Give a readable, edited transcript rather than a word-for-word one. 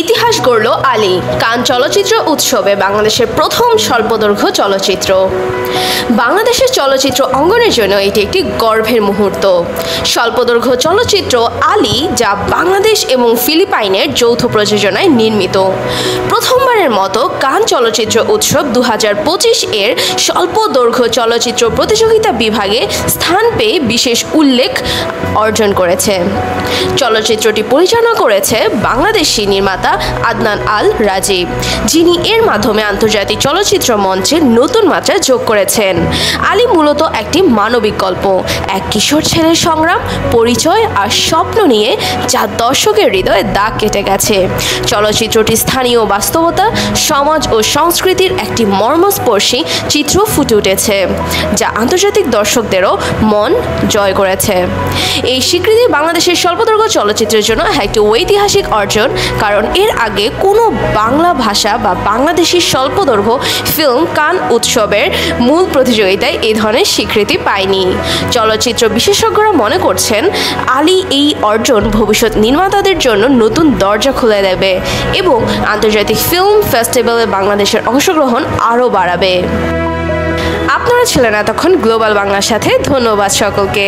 ইতিহাস গড়ল আলী কান চলচ্চিত্র উৎসবে বাংলাদেশের প্রথম স্বল্পদৈর্ঘ্য চলচ্চিত্র। বাংলাদেশের চলচ্চিত্র অঙ্গনের জন্য এটি একটি গর্বের মুহূর্ত। স্বল্পদৈর্ঘ্য চলচ্চিত্র আলী, যা বাংলাদেশ এবং ফিলিপাইনের যৌথ প্রযোজনায় নির্মিত, প্রথমবারের মতো কান চলচ্চিত্র উৎসব 2025 এর স্বল্পদৈর্ঘ্য চলচ্চিত্র প্রতিযোগিতা বিভাগে স্থান পেয়ে বিশেষ উল্লেখ অর্জন করেছে। চলচ্চিত্রটি পরিচালনা করেছে বাংলাদেশি নির্মাতা আদনান আল রাজীব, যিনি এর মাধ্যমে আন্তর্জাতিক চলচ্চিত্র মঞ্চে নতুন মাত্রা যোগ করেছেন। আলী মূলত একটি মানবিক গল্প, এক কিশোর ছেলের সংগ্রাম, পরিচয় আর স্বপ্ন নিয়ে, যা দর্শকের হৃদয়ে দাগ কেটে গেছে। চলচ্চিত্রটি স্থানীয় বাস্তবতা, সমাজ ও সংস্কৃতির একটি মর্মস্পর্শী চিত্র ফুটে উঠেছে, যা আন্তর্জাতিক দর্শকদেরও মন জয় করেছে। এই স্বীকৃতি বাংলাদেশের স্বল্পদৈর্ঘ্য চলচ্চিত্রের জন্য একটি ঐতিহাসিক অর্জন, কারণ এর আগে কোনো বাংলা ভাষা বা বাংলাদেশি স্বল্পদৈর্ঘ্য ফিল্ম কান উৎসবের মূল প্রতিযোগিতায় এই ধরনের স্বীকৃতি পায়নি। চলচ্চিত্র বিশেষজ্ঞরা মনে করছেন, আলী এই অর্জন ভবিষ্যৎ নির্মাতাদের জন্য নতুন দরজা খুলে দেবে এবং আন্তর্জাতিক ফিল্ম ফেস্টিভ্যালে বাংলাদেশের অংশগ্রহণ আরও বাড়াবে। আপনারা ছিলেন এতক্ষণ গ্লোবাল বাংলার সাথে। ধন্যবাদ সকলকে।